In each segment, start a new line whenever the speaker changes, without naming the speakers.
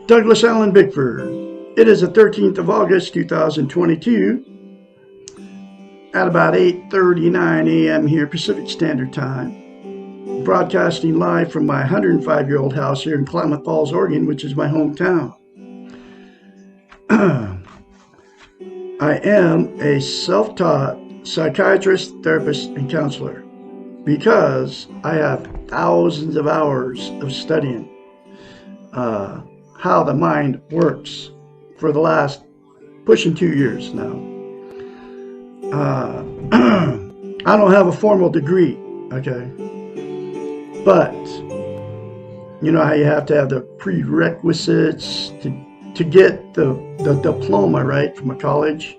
Douglas Allen Bickford. It is the 13th of August, 2022, at about 8:39 a.m. here, Pacific Standard Time. Broadcasting live from my 105-year-old house here in Klamath Falls, Oregon, which is my hometown. I am a self-taught psychiatrist, therapist, and counselor because I have thousands of hours of studying how the mind works for the last pushing 2 years now. I don't have a formal degree, okay? But you know how you have to have the prerequisites to get the diploma, right, from a college?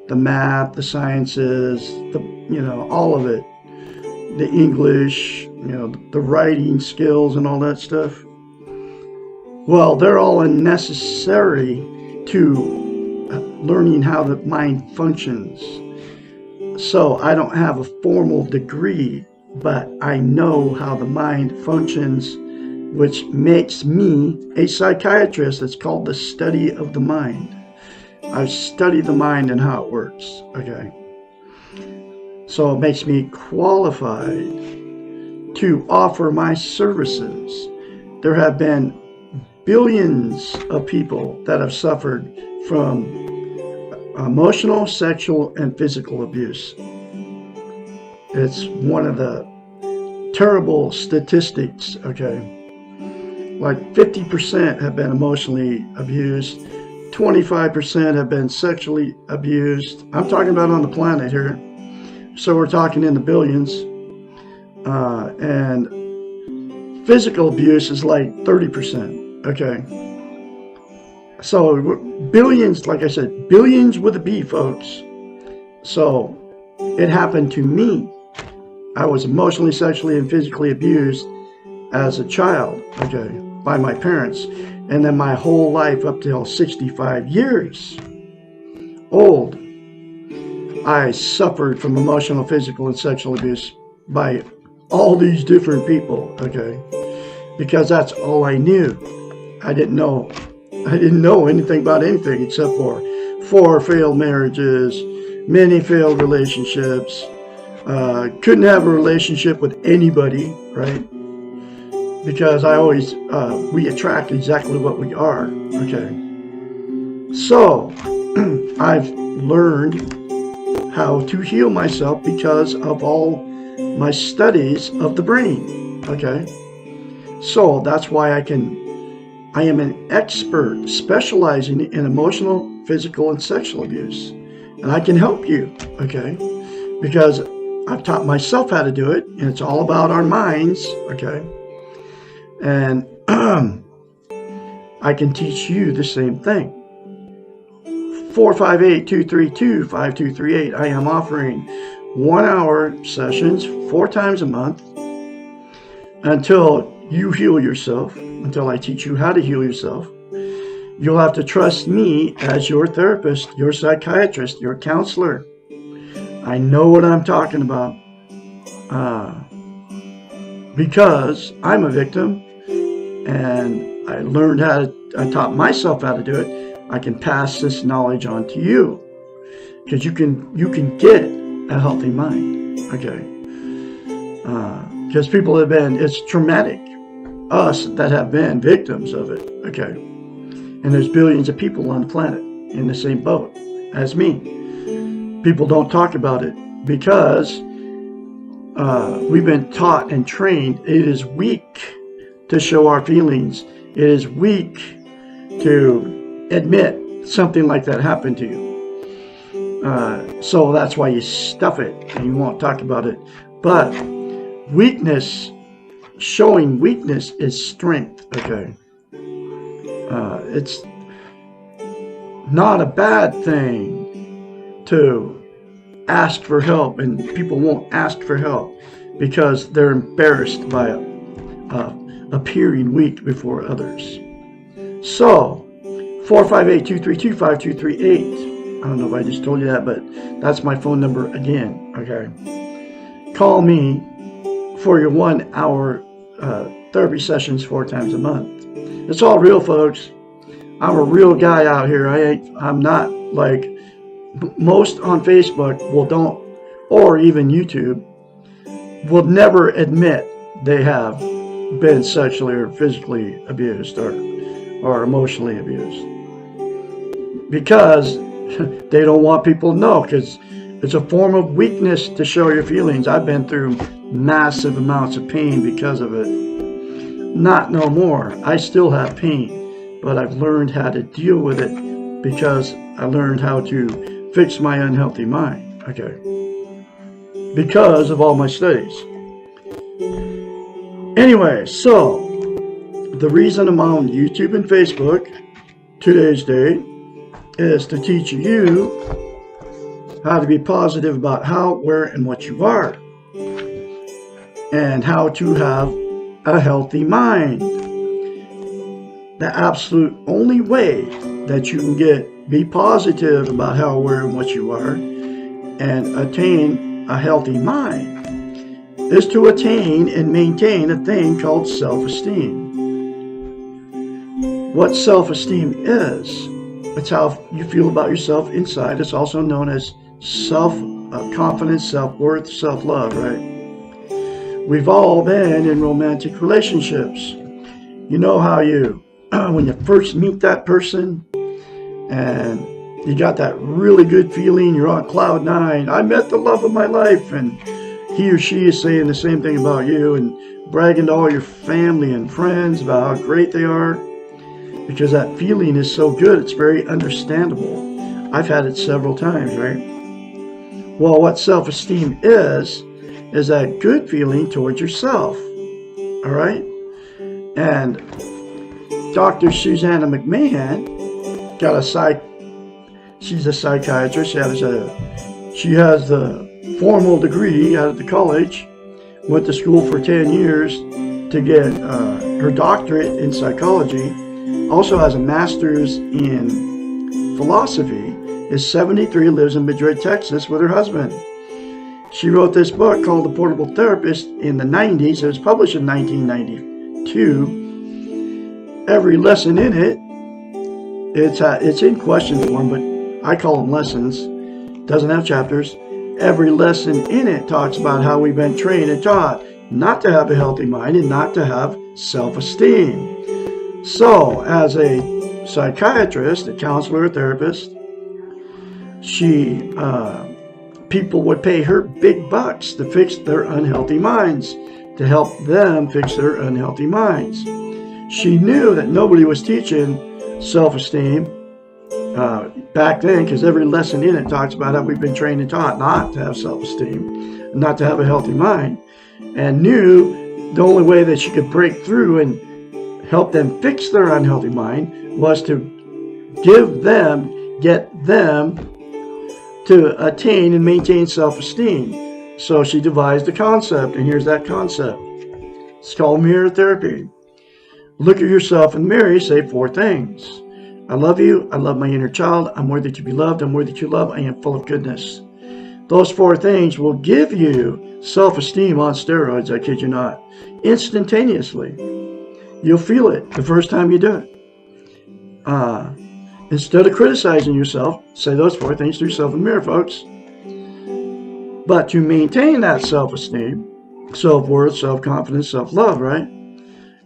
The math, the sciences, all of it. The English, the writing skills and all that stuff. Well, they're all necessary to learning how the mind functions. So I don't have a formal degree, but I know how the mind functions, which makes me a psychiatrist. It's called the study of the mind. I study the mind and how it works, okay? So it makes me qualified to offer my services. There have been billions of people that have suffered from emotional, sexual, and physical abuse. It's one of the terrible statistics, okay? Like 50% have been emotionally abused, 25% have been sexually abused. I'm talking about on the planet here. So we're talking in the billions. And physical abuse is like 30%. Okay. So billions, like I said, billions with a B, folks. So it happened to me. I was emotionally, sexually, and physically abused as a child, okay, by my parents. And then my whole life up till 65 years old, I suffered from emotional, physical, and sexual abuse by all these different people, okay? Because that's all I knew. I didn't know anything about anything except for 4 failed marriages, many failed relationships, couldn't have a relationship with anybody, right? Because I always, we attract exactly what we are, okay? So, I've learned how to heal myself because of all my studies of the brain, okay? So that's why I am an expert specializing in emotional, physical, and sexual abuse. And I can help you, okay? Because I've taught myself how to do it, and it's all about our minds, okay? And I can teach you the same thing. 458-232-5238. I am offering 1-hour sessions 4 times a month until you heal yourself, until I teach you how to heal yourself. You'll have to trust me as your therapist, your psychiatrist, your counselor. I know what I'm talking about because I'm a victim and I taught myself how to do it. I can pass this knowledge on to you because you can get a healthy mind, okay? Because people have been, it's traumatic, us that have been victims of it, okay? And there's billions of people on the planet in the same boat as me. People don't talk about it because we've been taught and trained it is weak to show our feelings. It is weak to admit something like that happened to you. So that's why you stuff it and you won't talk about it. But showing weakness is strength, okay? It's not a bad thing to ask for help, and people won't ask for help because they're embarrassed by appearing weak before others. So 458-232-5238. I don't know if I just told you that, but that's my phone number again, okay? Call me for your 1-hour therapy sessions 4 times a month. It's all real, folks. I'm a real guy out here. I'm not like most on Facebook or even YouTube, will never admit they have been sexually or physically abused or emotionally abused, because they don't want people to know, because it's a form of weakness to show your feelings. I've been through massive amounts of pain because of it. Not no more. I still have pain, but I've learned how to deal with it because I learned how to fix my unhealthy mind. Okay. Because of all my studies. Anyway, so the reason I'm on YouTube and Facebook today's date is to teach you how to be positive about how, where, and what you are, and how to have a healthy mind. The absolute only way that you can be positive about how, where, and what you are, and attain a healthy mind is to attain and maintain a thing called self-esteem. What self-esteem is, it's how you feel about yourself inside. It's also known as self-confidence, self-worth, self-love, right? We've all been in romantic relationships. You know how when you first meet that person and you got that really good feeling, you're on cloud nine, I met the love of my life, and he or she is saying the same thing about you and bragging to all your family and friends about how great they are, because that feeling is so good, it's very understandable. I've had it several times, right? Well, what self-esteem is that good feeling towards yourself, all right? And Dr. Susanna McMahon she's a psychiatrist. She has the formal degree out of the college, went to school for 10 years to get her doctorate in psychology, also has a master's in philosophy, is 73, lives in Madrid, Texas with her husband. She wrote this book called The Portable Therapist in the 90s. It was published in 1992. Every lesson in it, it's in question form, but I call them lessons. Doesn't have chapters. Every lesson in it talks about how we've been trained and taught not to have a healthy mind and not to have self-esteem. So, as a psychiatrist, a counselor, a therapist, people would pay her big bucks to fix their unhealthy minds, to help them fix their unhealthy minds. She knew that nobody was teaching self-esteem back then, because every lesson in it talks about how we've been trained and taught not to have self-esteem, not to have a healthy mind, and knew the only way that she could break through and help them fix their unhealthy mind was to get them to attain and maintain self-esteem. So she devised a concept, and here's that concept. It's called mirror therapy. Look at yourself in the mirror, say 4 things. I love you, I love my inner child, I'm worthy to be loved, I'm worthy to love, I am full of goodness. Those 4 things will give you self-esteem on steroids, I kid you not. Instantaneously. You'll feel it the first time you do it. Instead of criticizing yourself, say those 4 things to yourself in the mirror, folks. But to maintain that self-esteem, self-worth, self-confidence, self-love, right?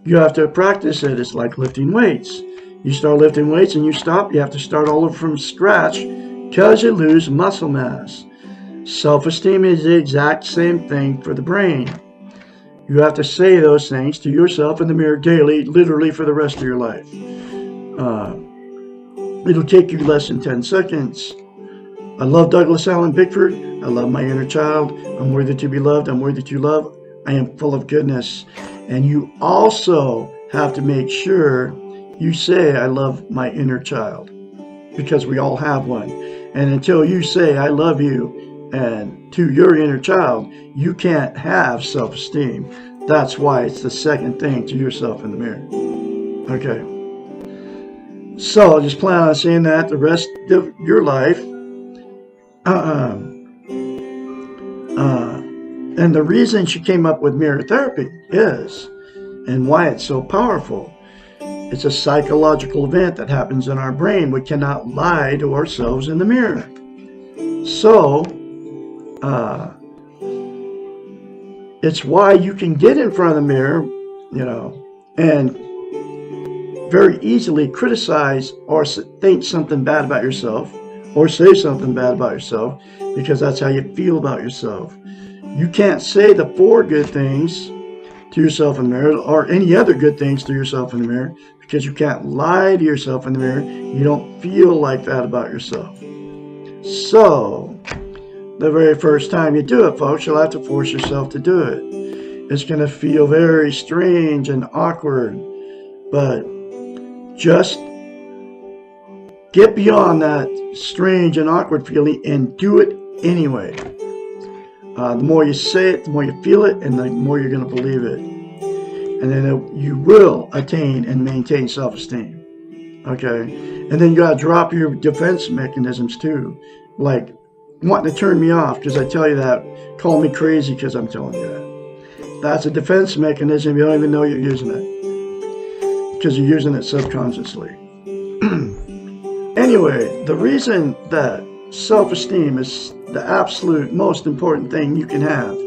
You have to practice it. It's like lifting weights. You start lifting weights and you stop, you have to start all over from scratch because you lose muscle mass. Self-esteem is the exact same thing for the brain. You have to say those things to yourself in the mirror daily, literally for the rest of your life. It'll take you less than 10 seconds. I love Douglas Allen Bickford. I love my inner child. I'm worthy to be loved. I'm worthy to love. I am full of goodness. And you also have to make sure you say, I love my inner child, because we all have one. And until you say, I love you, and to your inner child, you can't have self-esteem. That's why it's the second thing to yourself in the mirror. Okay. So just plan on saying that the rest of your life. And the reason she came up with mirror therapy is, and why it's so powerful, It's a psychological event that happens in our brain. We cannot lie to ourselves in the mirror. So, it's why you can get in front of the mirror, and very easily criticize or think something bad about yourself or say something bad about yourself, because that's how you feel about yourself. You can't say the 4 good things to yourself in the mirror or any other good things to yourself in the mirror, because you can't lie to yourself in the mirror. You don't feel like that about yourself. So, the very first time you do it, folks, you'll have to force yourself to do it. It's going to feel very strange and awkward, but just get beyond that strange and awkward feeling and do it anyway. The more you say it, the more you feel it, and the more you're going to believe it. And then you will attain and maintain self-esteem. Okay? And then you got to drop your defense mechanisms too. Like wanting to turn me off because I tell you that. Call me crazy because I'm telling you that. That's a defense mechanism. You don't even know you're using it, because you're using it subconsciously. Anyway, the reason that self-esteem is the absolute most important thing you can have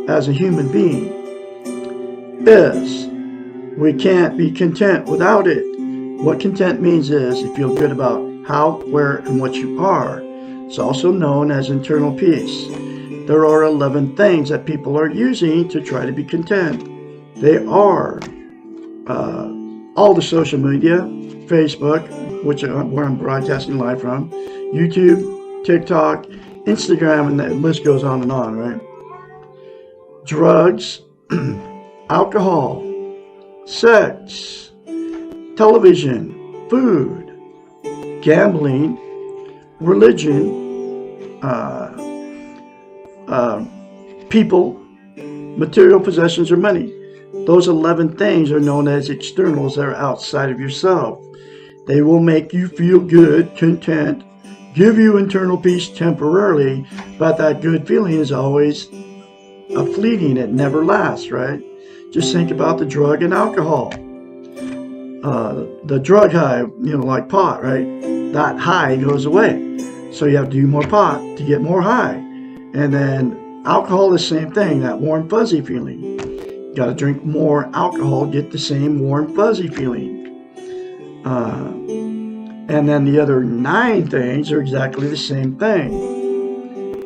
as a human being is we can't be content without it. What content means is you feel good about how, where, and what you are. It's also known as internal peace. There are 11 things that people are using to try to be content. They are all the social media, Facebook, where I'm broadcasting live from, YouTube, TikTok, Instagram, and the list goes on and on, right? Drugs, alcohol, sex, television, food, gambling, religion, people, material possessions, or money. Those 11 things are known as externals that are outside of yourself. They will make you feel good, content, give you internal peace temporarily, but that good feeling is always a fleeting. It never lasts, right? Just think about the drug and alcohol. The drug high, like pot, right? That high goes away. So you have to do more pot to get more high. And then alcohol, the same thing, that warm fuzzy feeling. You got to drink more alcohol, get the same warm fuzzy feeling. And then the other 9 things are exactly the same thing.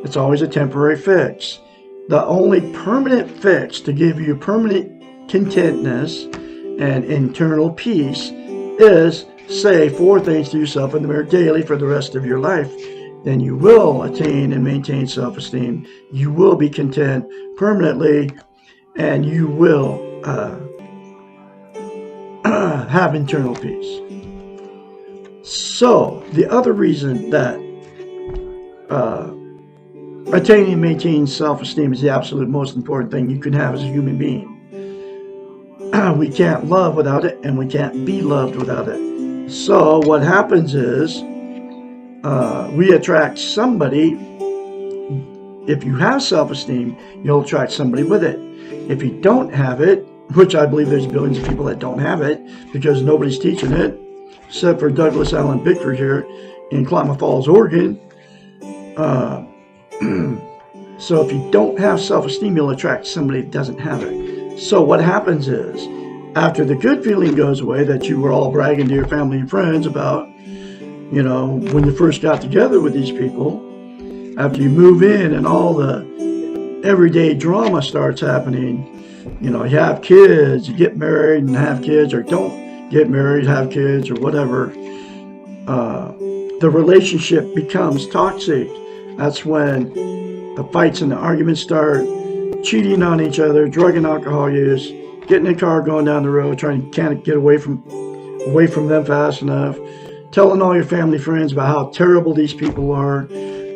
It's always a temporary fix. The only permanent fix to give you permanent contentness and internal peace is say 4 things to yourself in the mirror daily for the rest of your life. Then you will attain and maintain self-esteem. You will be content permanently, and you will have internal peace. So, the other reason that attaining and maintaining self-esteem is the absolute most important thing you can have as a human being. We can't love without it, and we can't be loved without it. So, what happens is we attract somebody. If you have self-esteem, you'll attract somebody with it. If you don't have it, which I believe there's billions of people that don't have it because nobody's teaching it, except for Douglas Allen Bickford here in Klamath Falls, Oregon. So if you don't have self-esteem, you'll attract somebody that doesn't have it. So what happens is, after the good feeling goes away that you were all bragging to your family and friends about, when you first got together with these people, after you move in and all the everyday drama starts happening, you have kids, you get married and have kids, or don't get married, have kids, or whatever, the relationship becomes toxic. That's when the fights and the arguments start, cheating on each other, drug and alcohol use, getting in a car, going down the road, trying to kind of get away from them fast enough, telling all your family friends about how terrible these people are,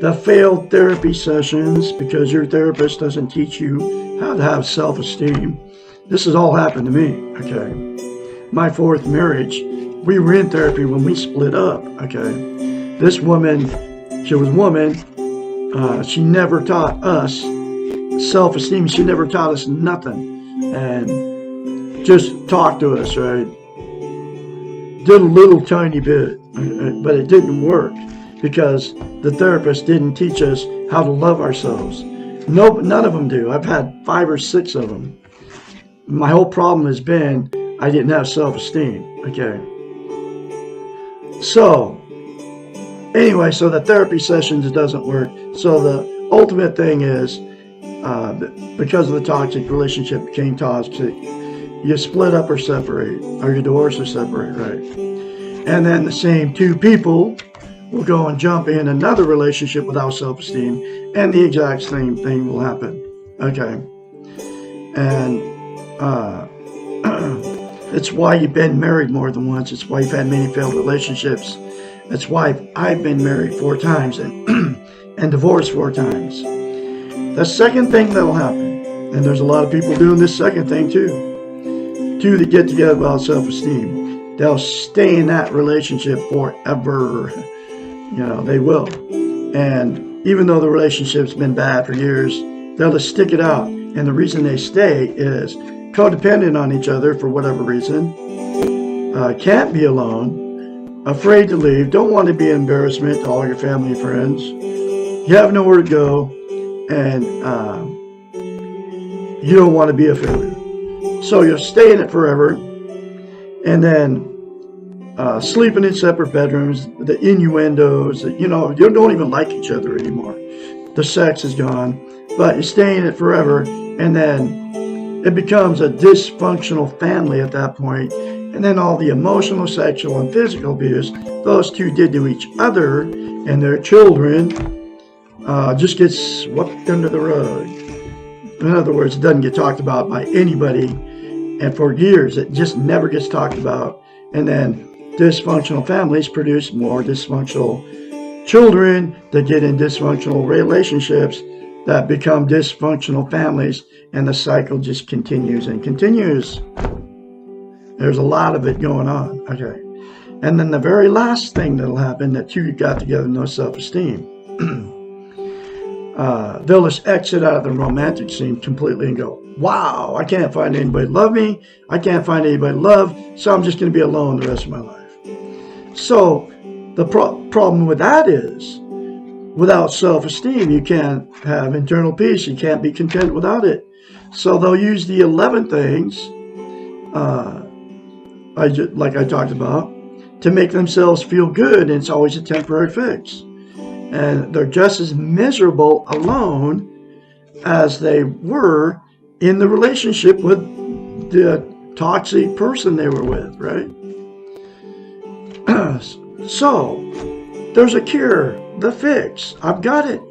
the failed therapy sessions because your therapist doesn't teach you how to have self-esteem. This has all happened to me, okay? My 4th marriage, we were in therapy when we split up, okay? This woman, she was a woman, she never taught us self-esteem. She never taught us nothing. And just talked to us, right? did a little tiny bit, but it didn't work because the therapist didn't teach us how to love ourselves. No, none of them do. I've had 5 or 6 of them. My whole problem has been I didn't have self-esteem. Okay. So, anyway, so the therapy sessions, it doesn't work. So the ultimate thing is, because of the toxic relationship became toxic, you split up or separate, or you divorce or separate, right? And then the same 2 people will go and jump in another relationship without self-esteem, and the exact same thing will happen. Okay. And it's why you've been married more than once. It's why you've had many failed relationships. That's why I've been married 4 times and and divorced 4 times. The second thing that'll happen, and there's a lot of people doing this second thing too, 2 that get together without self-esteem, they'll stay in that relationship forever. You know, they will. And even though the relationship's been bad for years, they'll just stick it out. And the reason they stay is codependent on each other for whatever reason, can't be alone, afraid to leave, don't want to be an embarrassment to all your family and friends, you have nowhere to go, and you don't want to be a failure. So you'll stay in it forever, and then sleeping in separate bedrooms, the innuendos, you know, you don't even like each other anymore. The sex is gone, but you stay in it forever, and then it becomes a dysfunctional family at that point. And then all the emotional, sexual, and physical abuse those 2 did to each other and their children just gets swept under the rug. In other words, it doesn't get talked about by anybody. And for years, it just never gets talked about. And then dysfunctional families produce more dysfunctional children that get in dysfunctional relationships that become dysfunctional families, and the cycle just continues and continues. There's a lot of it going on. Okay. And then the very last thing that'll happen, that 2 got together, no self-esteem, they'll just exit out of the romantic scene completely and go, wow, I can't find anybody to love me. I can't find anybody to love, so I'm just going to be alone the rest of my life. So the problem with that is, without self-esteem, you can't have internal peace. You can't be content without it. So they'll use the 11 things, like I talked about, to make themselves feel good, and it's always a temporary fix. And they're just as miserable alone as they were in the relationship with the toxic person they were with, right? So there's a cure, the fix. I've got it.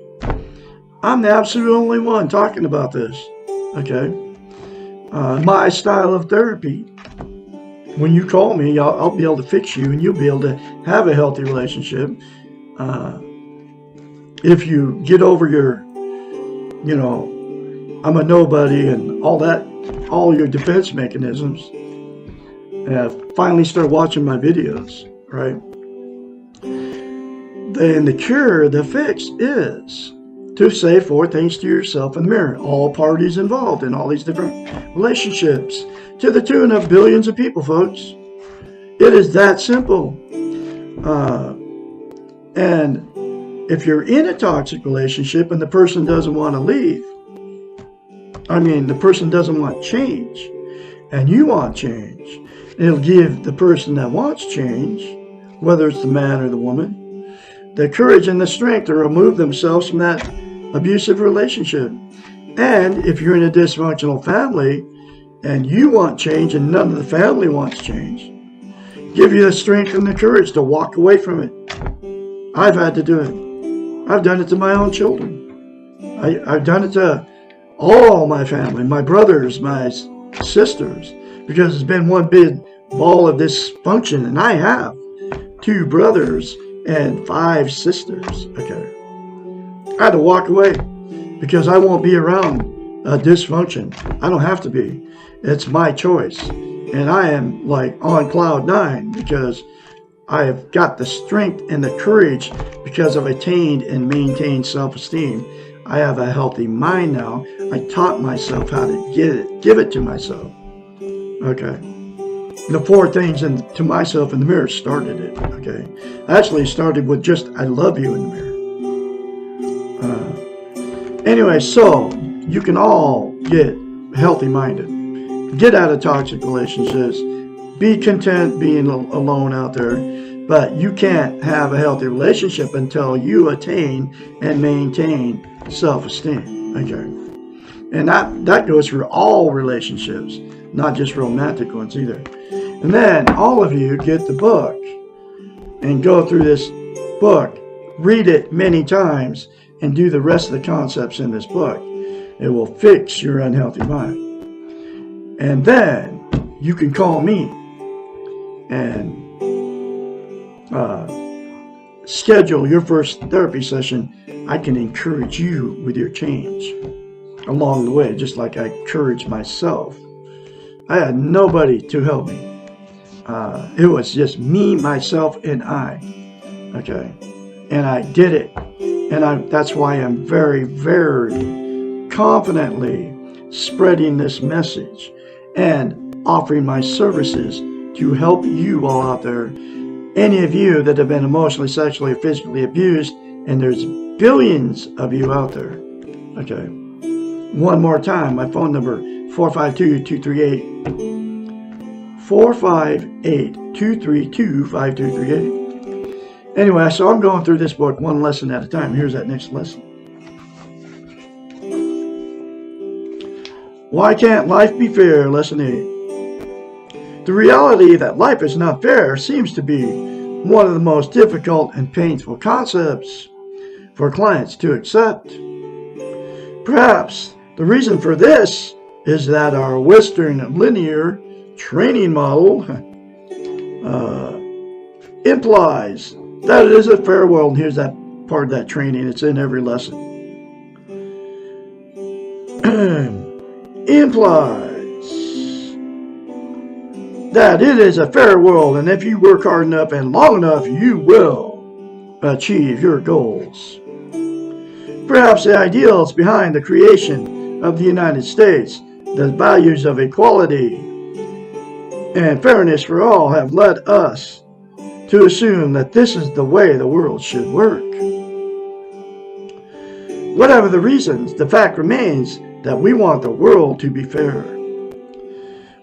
I'm the absolute only one talking about this. Okay. My style of therapy. When you call me, I'll be able to fix you, and you'll be able to have a healthy relationship. If you get over your, you know, I'm a nobody and all that, all your defense mechanisms, finally start watching my videos, right? Then the cure, the fix is to say 4 things to yourself in the mirror. All parties involved in all these different relationships, to the tune of billions of people, folks. It is that simple. And if you're in a toxic relationship and the person doesn't want to leave, the person doesn't want change, and you want change, it'll give the person that wants change, whether it's the man or the woman, the courage and the strength to remove themselves from that abusive relationship. And if you're in a dysfunctional family and you want change and none of the family wants change, give you the strength and the courage to walk away from it. I've had to do it. I've done it to my own children. I've done it to all my family, my brothers, my sisters, because it's been one big ball of dysfunction, and I have 2 brothers and 5 sisters. Okay. I had to walk away because I won't be around dysfunction. I don't have to be. It's my choice. And I am like on cloud 9 because I have got the strength and the courage because I've attained and maintained self-esteem. I have a healthy mind now. I taught myself how to give it to myself. Okay. the 4 things to myself in the mirror started it. Okay, actually started with just "I love you" in the mirror. Anyway, so you can all get healthy-minded, get out of toxic relationships, be content being alone out there, but you can't have a healthy relationship until you attain and maintain self-esteem. Okay, and that goes for all relationships, not just romantic ones either. And then all of you get the book and go through this book, read it many times, and do the rest of the concepts in this book. It will fix your unhealthy mind. And then you can call me and schedule your first therapy session. I can encourage you with your change along the way, just like I encouraged myself. I had nobody to help me. It was just me, myself, and I. Okay, and I did it. And that's why I'm very, very confidently spreading this message and offering my services to help you all out there. Any of you that have been emotionally, sexually, or physically abused, and there's billions of you out there. Okay. One more time, my phone number, 458-232-5238. Anyway, so I'm going through this book one lesson at a time. Here's that next lesson. Why can't life be fair? Lesson 8. The reality that life is not fair seems to be one of the most difficult and painful concepts for clients to accept. Perhaps the reason for this is that our Western linear training model implies that it is a fair world. And here's that part of that training. It's in every lesson. Implies that it is a fair world, and if you work hard enough and long enough, you will achieve your goals. Perhaps the ideals behind the creation of the United States, the values of equality and fairness for all, have led us to assume that this is the way the world should work. Whatever the reasons, the fact remains that we want the world to be fair.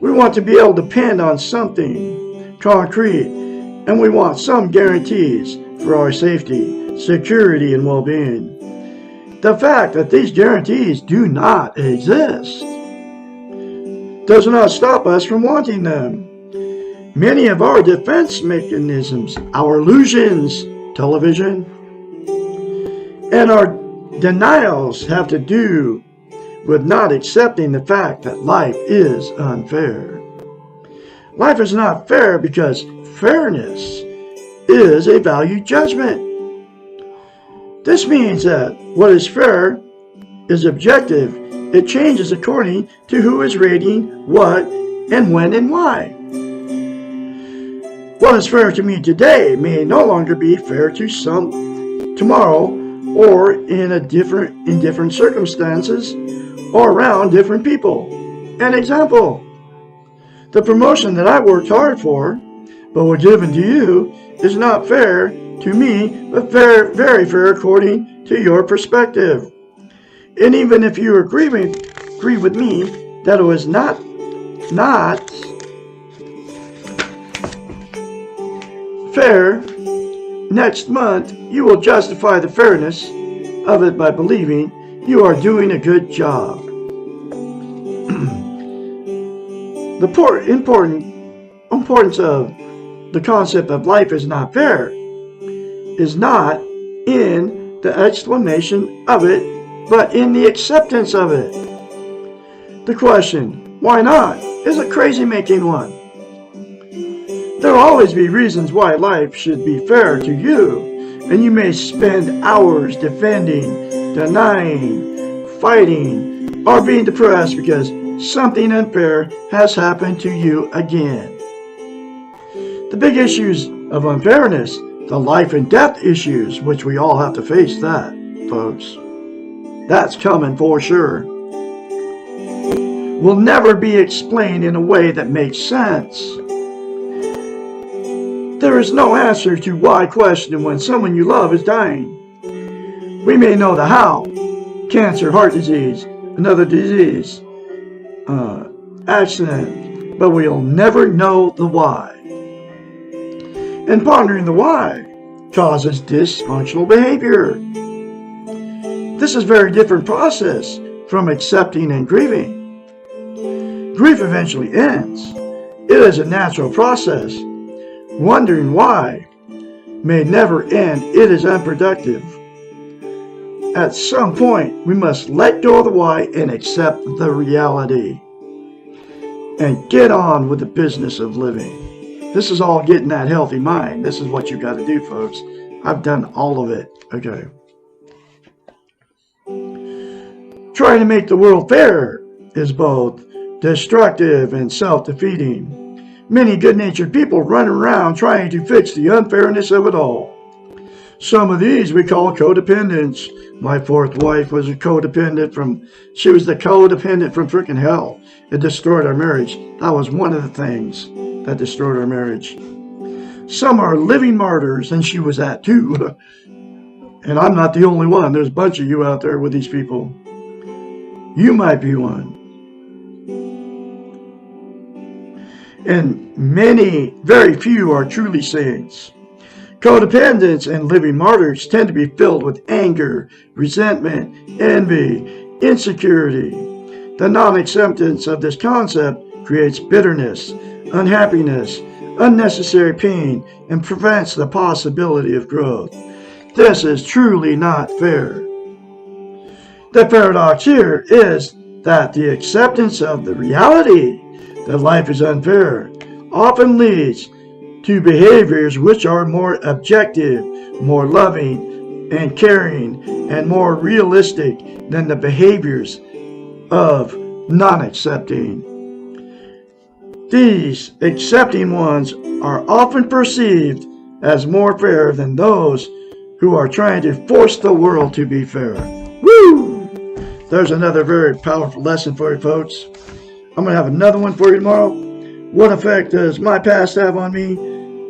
We want to be able to depend on something concrete, and we want some guarantees for our safety, security, and well-being. The fact that these guarantees do not exist does not stop us from wanting them. Many of our defense mechanisms, our illusions, television, and our denials have to do with not accepting the fact that life is unfair. Life is not fair because fairness is a value judgment. This means that what is fair is objective. It changes according to who is rating what and when and why. What is fair to me today may no longer be fair to some tomorrow, or in different circumstances, or around different people. An example: the promotion that I worked hard for, but was given to you, is not fair to me, but very fair according to your perspective. And even if you agree with me that it was not fair, next month you will justify the fairness of it by believing you are doing a good job. The importance of the concept of life is not fair is not in the explanation of it, but in the acceptance of it. The question, why not, is a crazy-making one. There will always be reasons why life should be fair to you, and you may spend hours defending, denying, fighting, or being depressed because something unfair has happened to you again. The big issues of unfairness, the life and death issues, which we all have to face that, folks. That's coming for sure. Will never be explained in a way that makes sense. There is no answer to why question when someone you love is dying. We may know the how, cancer, heart disease, another disease, accident, but we'll never know the why. And pondering the why causes dysfunctional behavior. This is a very different process from accepting and grieving. Grief eventually ends. It is a natural process. Wondering why may never end. It is unproductive. At some point, we must let go of the why and accept the reality and get on with the business of living. This is all getting that healthy mind. This is what you got to do, folks. I've done all of it. Okay. Trying to make the world fair is both destructive and self-defeating. Many good-natured people run around trying to fix the unfairness of it all. Some of these we call codependents. My fourth wife was a codependent she was the codependent from freaking hell. It destroyed our marriage. That was one of the things that destroyed our marriage. Some are living martyrs, and she was that too. And I'm not the only one. There's a bunch of you out there with these people. You might be one. And very few are truly saints. Codependents and living martyrs tend to be filled with anger, resentment, envy, insecurity. The non-acceptance of this concept creates bitterness, unhappiness, unnecessary pain, and prevents the possibility of growth. This is truly not fair. The paradox here is that the acceptance of the reality that life is unfair often leads to behaviors which are more objective, more loving and caring, and more realistic than the behaviors of non-accepting. These accepting ones are often perceived as more fair than those who are trying to force the world to be fair. Woo! There's another very powerful lesson for you folks. I'm going to have another one for you tomorrow. What effect does my past have on me?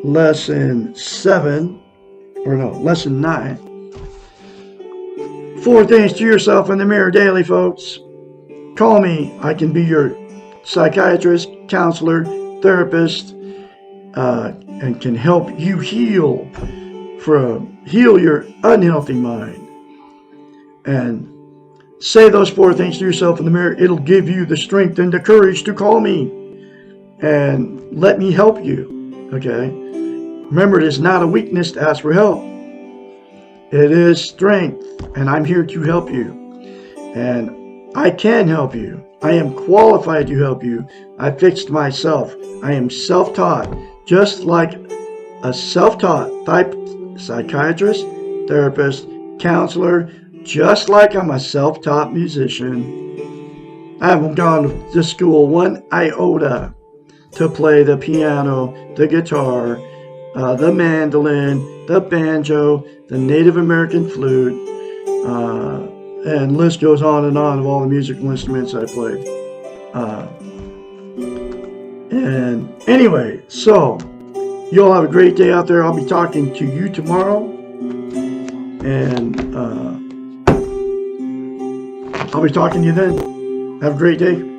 Lesson 9. 4 things to yourself in the mirror daily, folks. Call me. I can be your psychiatrist, counselor, therapist, and can help you heal your unhealthy mind. And say those 4 things to yourself in the mirror. It'll give you the strength and the courage to call me and let me help you. Okay? Remember, it is not a weakness to ask for help. It is strength, and I'm here to help you. And I can help you. I am qualified to help you. I fixed myself. I am self-taught, just like a self-taught type psychiatrist, therapist, counselor, just like I'm a self-taught musician. I haven't gone to school one iota to play the piano, the guitar, the mandolin, the banjo, the Native American flute, and the list goes on and on of all the musical instruments I played. And anyway, so you all have a great day out there. I'll be talking to you tomorrow, and I'll be talking to you then. Have a great day.